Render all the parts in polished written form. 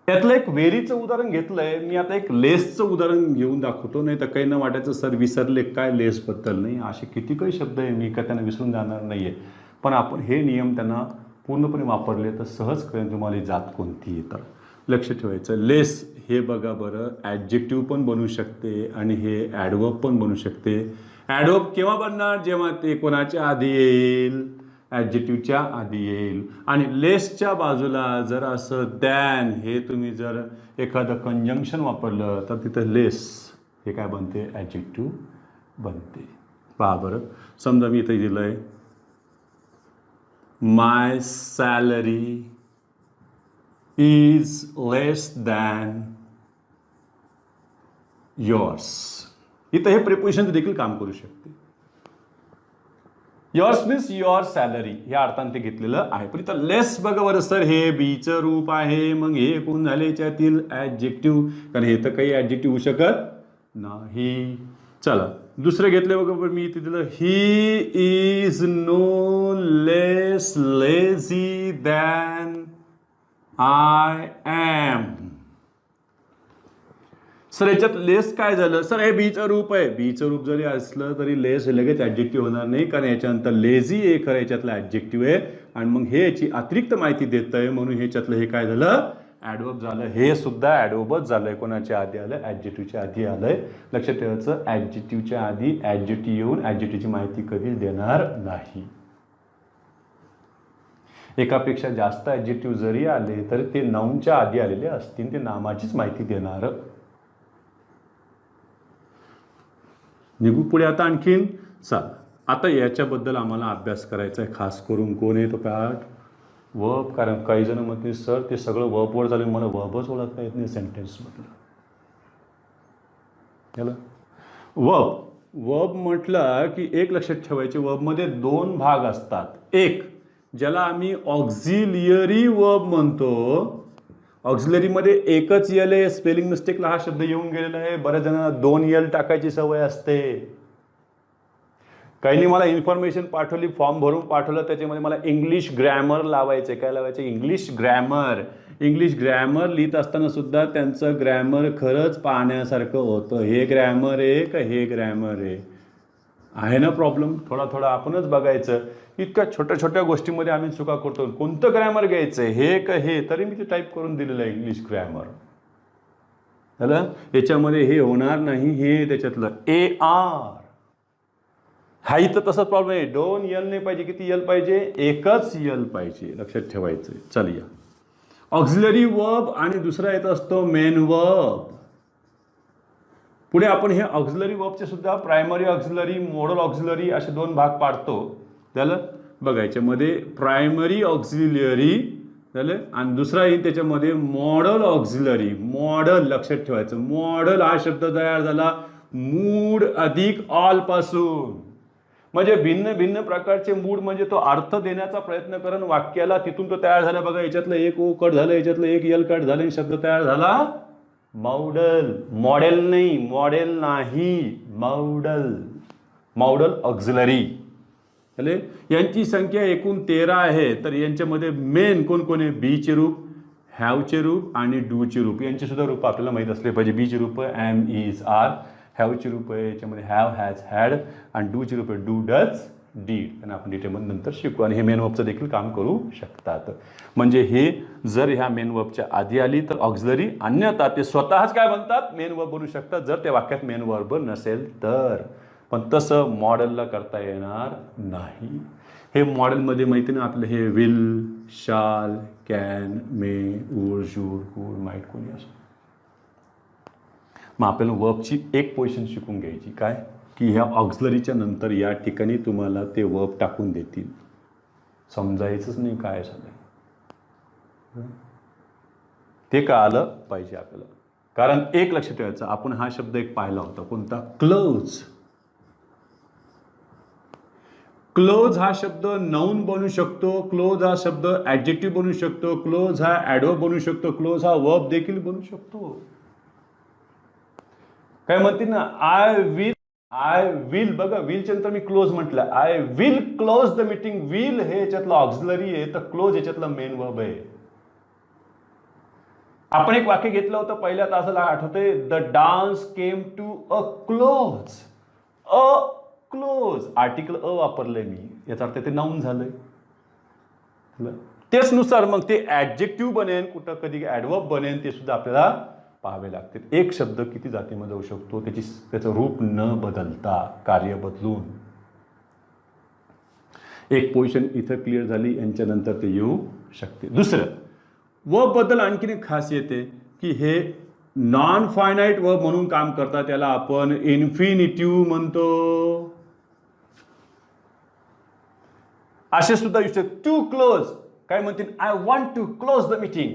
यातलं एक व्हेरीचं उदाहरण घेतलंय मी. आता एक लेसचं उदाहरण घेऊन दाखवतो, नाही तर काही न वाटायचं सर विसरले काय लेसबद्दल. नाही, असे किती काही शब्द आहे मी का त्यांना विसरून जाणार नाही आहे, पण आपण हे नियम त्यांना पूर्णपणे वापरले तर सहज कळेल तुम्हाला ही जात कोणती आहे. तर लक्ष ठेवायचं, लेस हे बघा बरं ॲडजेक्टिव्ह पण बनू शकते आणि हे ॲडवर्ब पण बनू शकते. ॲडवर्ब केव्हा बनणार, जेव्हा ते कोणाच्या आधी येईल, ॲडजेक्टिव्हच्या आधी येईल. आणि लेसच्या बाजूला जर असं दॅन हे तुम्ही जर एखादं कंजंक्शन वापरलं तर तिथं लेस हे काय बनते, ॲडजेक्टिव्ह बनते. पहा बरं, समजा मी इथं दिलं आहे my salary is less than yours. इथं हे प्रिपोजिशन देखील काम करू शकते. yours मीन्स युअर सॅलरी या अर्थाने ते घेतलेलं आहे. पण इथं लेस बघा बरं सर, हे बीचं रूप आहे, मग हे कोण झाले याच्यातील ॲडजेक्टिव्ह, कारण हे तर काही ॲडजेक्टिव्ह होऊ शकत नाही. चला दुसरं घेतलं बघा बरं, मी इथे दिलं he is no less lazy than I am. Sir याच्यात लेस काय झालं, सर हे बीचं रूप आहे, बीचं रूप जरी असलं तरी लेस लगेच ॲडजेक्टिव्ह होणार नाही, कारण याच्यानंतर लेझी हे खरं याच्यातलं ॲडजेक्टिव्ह आहे आणि मग हे याची अतिरिक्त माहिती देत आहे, म्हणून ह्याच्यातलं हे काय झालं, ॲडवर्ब झालं. हे सुद्धा ॲडवर्बच झालंय. कोणाच्या आधी आलं, ॲडजेक्टिव्हच्या आधी आलंय. लक्षात ठेवायचं, ॲडजेक्टिव्हच्या आधी ॲडजेक्टिव्ह येऊन ॲडजेक्टिव्हची माहिती कधीच देणार नाही. एकापेक्षा जास्त ॲडजेक्टिव्ह जरी आले तरी ते नाऊनच्या आधी आलेले असतील, ते नामाचीच माहिती देणार. निघू पुढे आता आणखीन. चाल आता याच्याबद्दल आम्हाला अभ्यास करायचा आहे, खास करून कोण आहे तो पाठ, वर्ब. कारण काही जण म्हणते सर ते सगळं वर्बवर झालं, मला वर्बच ओळखता येत नाही सेंटेन्समधलं. याला वर्ब म्हटलं की एक लक्षात ठेवायचे, वर्बमध्ये दोन भाग असतात. एक ज्याला आम्ही ऑक्झिलियरी वर्ब म्हणतो. ऑक्झिलरीमध्ये एकच यल आहे, स्पेलिंग मिस्टेकला हा शब्द येऊन गेलेला आहे. बऱ्याच जणांना दोन यल टाकायची सवय असते. काहींनी मला इन्फॉर्मेशन पाठवली, फॉर्म भरून पाठवलं, त्याच्यामध्ये मला इंग्लिश ग्रॅमर लावायचं. काय लावायचं, इंग्लिश ग्रॅमर. इंग्लिश ग्रॅमर लिहित असताना सुद्धा त्यांचं ग्रॅमर खरंच पाहण्यासारखं होतं. हे ग्रॅमर आहे का हे ग्रॅमर आहे ना प्रॉब्लेम. थोडा थोडा आपणच बघायचं. इतक्या छोट्या छोट्या गोष्टीमध्ये आम्ही चुका करतो. कोणतं ग्रॅमर घ्यायचं, हे का हे, तरी मी ते टाईप करून दिलेलं आहे इंग्लिश ग्रॅमर. झालं, याच्यामध्ये हे होणार नाही, हे त्याच्यातलं AR. हा इथं तसाच प्रॉब्लेम आहे. दोन यल नाही पाहिजे, किती यल पाहिजे, एकच यल पाहिजे. लक्षात ठेवायचं. चल या ऑक्झिलरी वर्ब आणि दुसरा येत असतो मेन वर्ब. पुढे आपण हे ऑक्झिलरी वर्बचे सुद्धा प्रायमरी ऑक्झिलरी, मॉडल ऑक्झिलरी असे दोन भाग पाडतो. झालं बघायच्या मध्ये प्रायमरी ऑक्झिलरी झालं आणि दुसरा येईल त्याच्यामध्ये मॉडल ऑक्झिलरी. मॉडल लक्षात ठेवायचं, मॉडल हा शब्द तयार झाला मूड अधिक ऑल पासून. म्हणजे भिन्न भिन्न प्रकारचे मूड, म्हणजे तो अर्थ देण्याचा प्रयत्न करून वाक्याला, तिथून तो तयार झाला. बघा याच्यातलं एक ओ कट झालं, याच्यातलं एक यल कट झालं, शब्द तयार झाला मॉडल. मॉडेल नाही, मॉडेल नाही, मॉडल. Modal auxiliary. चालेल, यांची संख्या एकूण 13 आहे. तर यांच्यामध्ये मेन कोण कोण आहे, बीचे रूप, हॅवचे रूप आणि डूचे रूप. यांचे सुद्धा रूप आपल्याला माहीत असले पाहिजे. बीचे रूप एम इज आर, हॅवचे रूप आहे याच्यामध्ये हॅव हॅज हॅड आणि डूचे रूप आहे डू डज डीड. आणि आपण डिटेलमध्ये नंतर शिकू. आणि हे मेन वर्बचं देखील काम करू शकतात. म्हणजे हे जर ह्या मेन वर्बच्या आधी आली तर ऑक्झिलरी, अन्यथा ते स्वतःच काय बनतात, मेन वर्ब बनू शकतात जर त्या वाक्यात मेन वर्ब नसेल तर. पण तसं मॉडेलला करता येणार नाही. हे मॉडेलमध्ये माहिती ना आपलं हे विल, शाल, कॅन, मे, वुड, शूड, कुड, माईट, कोणी असो. मग आपल्याला वर्बची एक पोझिशन शिकून घ्यायची, काय की ह्या ऑक्झिलरीच्या नंतर या ठिकाणी तुम्हाला ते वर्ब टाकून देतील. समजायचंच नाही काय झालं, ते कळालं पाहिजे आपल्याला. कारण एक लक्षात ठेवायचं, आपण हा शब्द एक पाहिला होता, कोणता, क्लोज. क्लोज हा शब्द नाउन बनू शकतो, क्लोज हा शब्द ॲडजेक्टिव्ह बनू शकतो, क्लोज हा ॲडवर्ब बनू शकतो, क्लोज हा वर्ब देखील बनू शकतो. काय म्हणतील ना, आय विल बघा, विलच्या नंतर मी क्लोज म्हटलं, I will close the meeting. Will हे याच्यातलं ऑक्झिलरी आहे, तर क्लोज याच्यातलं मेन वर्ब आहे. आपण एक वाक्य घेतलं होतं पहिल्या तासाला, आठवतंय? The dance came to a close. A close, article a वापरलंय मी, याचा अर्थ ते नाऊन झालंय. तेच नुसार मग ते ऍडजेक्टिव्ह बनेन, कुठं कधी ऍडवर्ब बनेन, ते सुद्धा आपल्याला पाहावे लागते. एक शब्द किती जातीमध्ये जाऊ शकतो त्याचं रूप न बदलता, कार्य बदलून. एक पोझिशन इथं क्लिअर झाली, यांच्यानंतर ते येऊ शकते. दुसरं, वर्ब बद्दल आणखीन एक खासियत आहे की हे नॉन फायनाईट वर्ब म्हणून काम करतात. त्याला आपण इन्फिनिटिव्ह म्हणतो. असे सुद्धा येऊ शकते. टू क्लोज, काय म्हणतील? I want to close the meeting.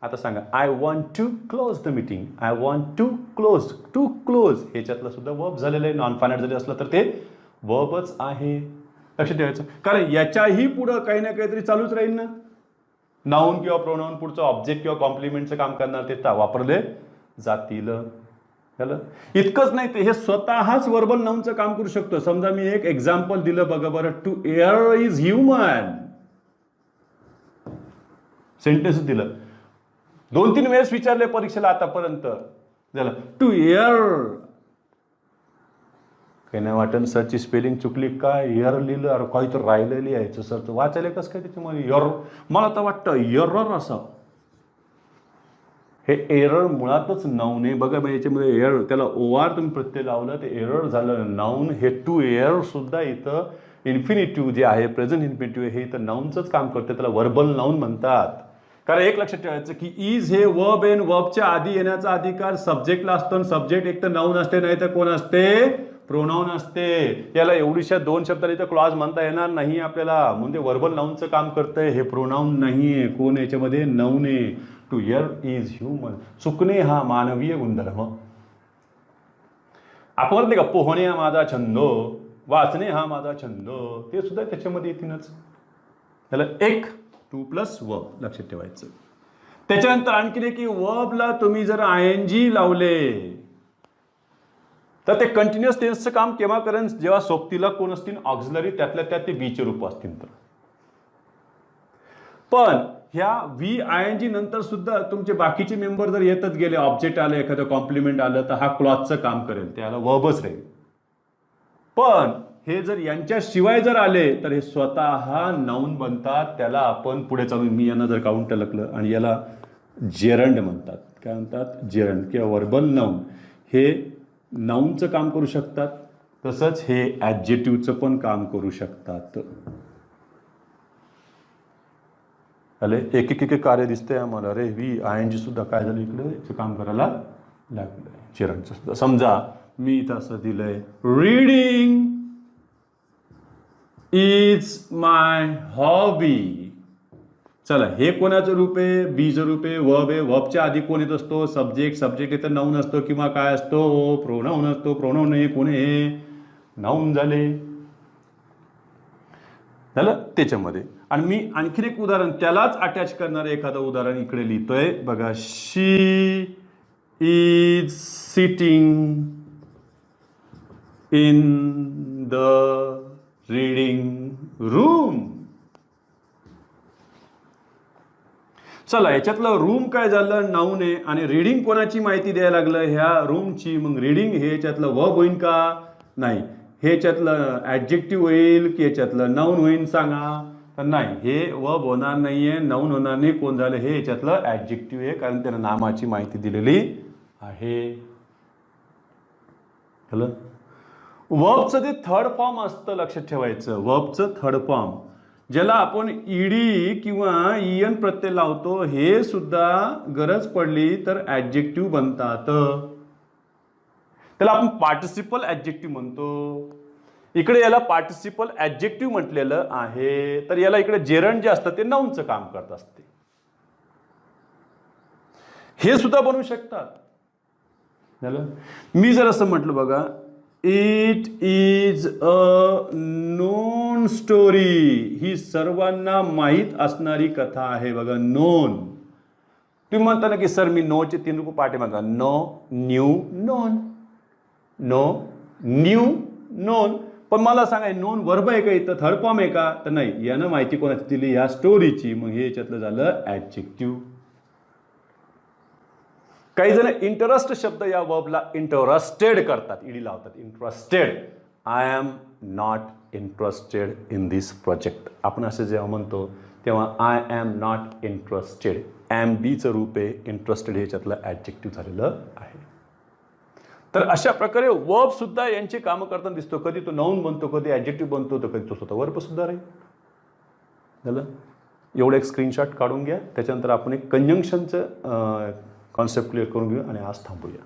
आता सांगा, I want to close the meeting. I want to close. To close ह्याच्यातलं सुद्धा वर्ब झालेलं आहे. नॉन फायनाईट जरी असलं तर ते वर्बच आहे. लक्षात ठेवायचं, कारण याच्याही पुढं काही ना काहीतरी चालूच राहील ना. नाऊन किंवा प्रोनाऊन पुढचं ऑब्जेक्ट किंवा कॉम्प्लिमेंटचं काम करणार ते वापरले जातील. इतकंच नाही, ते हे स्वतःच वर्बल नाऊनचं काम करू शकतो. समजा मी एक एक्झाम्पल दिलं बघा बरं. To err is human. Sentence दिलं, 2-3 वेळेस विचारले परीक्षेला आतापर्यंत. झालं टू एअर. काही नाही वाटत सरची स्पेलिंग चुकली काय, एअर लिहिलं, अरे काही तर राहिलं लिहायचं सर, तर वाचायला कसं काय त्याच्यामध्ये एअर? मला तर वाटतं एरर असं. हे एरर मुळातच नाऊन आहे बघा. याच्यामध्ये एअर, त्याला ओआर तुम्ही प्रत्यय लावलं ते एरर झालं. नाऊन हे टू एअर सुद्धा इथं इन्फिनिटिव्ह जे आहे, प्रेझेंट इन्फिनिटिव्ह, हे इथं नाऊनचंच काम करते. त्याला वर्बल नाऊन म्हणतात. कारण एक लक्षात ठेवायचं की इज हे वर्ब आहे. वर्बच्या आधी येण्याचा अधिकार सब्जेक्टला असतो. सब्जेक्ट एक तर नाऊन असते, नाही तर कोण असते? प्रोनाऊन असते. याला एवढीशा 2 शब्दाला इथं क्लॉज म्हणता येणार नाही आपल्याला. म्हणजे वर्बल नाऊनचं काम करतंय. हे प्रोनाऊन नाहीये. कोण याच्यामध्ये? नाऊन आहे. To err is human. चुकणे हा मानवीय गुणधर्म. आपण म्हणते का पोहणे हा माझा छंद, वाचणे हा माझा छंद, ते सुद्धा त्याच्यामध्ये येतीलच. त्याला एक 2+ वर्ब लक्षात ठेवायचं. त्याच्यानंतर आणखीन एक की वर्बला तुम्ही जर आयएनजी लावले तर ते कंटिन्युअस टेन्सचं काम केव्हा करेन? जेव्हा सोबतीला कोण असतील? ऑक्झिलरी, त्यातल्या त्यात ते बीचे रूप असतील तर. पण ह्या व्ही आयएनजी नंतर सुद्धा तुमचे बाकीचे मेंबर जर येतच गेले, ऑब्जेक्ट आलं, एखादं कॉम्प्लिमेंट आलं, तर हा क्लॉजचं काम करेल, त्याला वर्बच राहील. पण हे जर यांच्याशिवाय जर आले तर हे स्वतः नाऊन बनतात. त्याला आपण पुढे चालून, मी यांना जर काउंट टाकलं, आणि याला जेरंड म्हणतात. काय म्हणतात? जेरंड किंवा वर्बल नाऊन. हे नाऊनचं काम करू शकतात, तसंच हे ॲडजेक्टिव्हचं पण काम करू शकतात. अरे एक एक कार्य दिसतंय आम्हाला. अरे व्ही आयएनजी सुद्धा काय झालं इकडे काम करायला लागलं. जेरंडचं सुद्धा. समजा मी इथं असं दिलंय, रीडिंग इज माय हॉबी. चला, हे कोणाचं रूप आहे? बीचं रूप आहे, वर्ब आहे. वर्बच्या आधी कोण येत असतो? सब्जेक्ट. सब्जेक्ट इथं नाऊन असतो किंवा काय असतो? प्रोनाऊन असतो. प्रोनाऊन हे कोण आहे? नाऊन झाले. झालं त्याच्यामध्ये. आणि मी आणखीन एक उदाहरण त्यालाच अटॅच करणारं एखादं उदाहरण इकडे लिहितोय बघा. She is sitting in the reading room. चला, याच्यातलं रूम काय झालं? नाऊन आहे. आणि रीडिंग कोणाची माहिती द्यायला लागलं? ह्या रूमची. मग रीडिंग हे याच्यातलं वर्ब होईल का? नाही. हे याच्यातलं ॲडजेक्टिव्ह होईल की याच्यातलं नाऊन होईल? सांगा. तर नाही, हे वर्ब होणार नाहीये, नाऊन होणार नाही. कोण झालं? हे याच्यातलं ॲडजेक्टिव्ह आहे, कारण त्यानं नामाची माहिती दिलेली आहे. हॅलो, वर्बचं ते थर्ड फॉर्म असतं, लक्षात ठेवायचं. वर्बचं थर्ड फॉर्म ज्याला आपण ईडी किंवा ईएन प्रत्यय लावतो, हे सुद्धा गरज पडली तर ॲडजेक्टिव्ह बनतात. त्याला आपण पार्टिसिपल ॲडजेक्टिव्ह म्हणतो. इकडे याला पार्टिसिपल ॲडजेक्टिव्ह म्हटलेलं आहे. तर याला इकडे जेरंड जे असतं ते नाऊनचं काम करत असते. हे सुद्धा बनवू शकतात. झालं. मी जर असं म्हटलं बघा, it is a known story. ही सर्वांना माहीत असणारी कथा आहे बघा. नोन. तुम्ही म्हणता ना की सर मी नोचे 3 रूप पाठीमागा. Know, knew, known. Know, knew, known. पण मला सांगा, नोन वर्ब आहे का इथं? थर्ड फॉर्म आहे का? तर नाही. यानं माहिती कोणाची दिली? या स्टोरीची. मग हे याच्यातलं झालं ॲडजेक्टिव्ह. काही जण इंटरेस्ट शब्द या वर्बला इंटरेस्टेड करतात, ईडी लावतात. Interested, I am not interested in this project. आपण असं जेव्हा म्हणतो तेव्हा I am not interested, am बीचं रूप आहे, इंटरेस्टेड ह्याच्यातलं ॲडजेक्टिव्ह झालेलं आहे. तर अशा प्रकारे वर्ब सुद्धा यांची कामं करताना दिसतो. कधी तो नाऊन बनतो, कधी ॲडजेक्टिव्ह बनतो, तर कधी तो स्वतः वर्ब सुद्धा राहील. झालं. एवढं एक स्क्रीनशॉट काढून घ्या. त्याच्यानंतर आपण एक कंजंक्शनचं कॉन्सेप्ट क्लिअर करून घेऊ आणि आज थांबूया.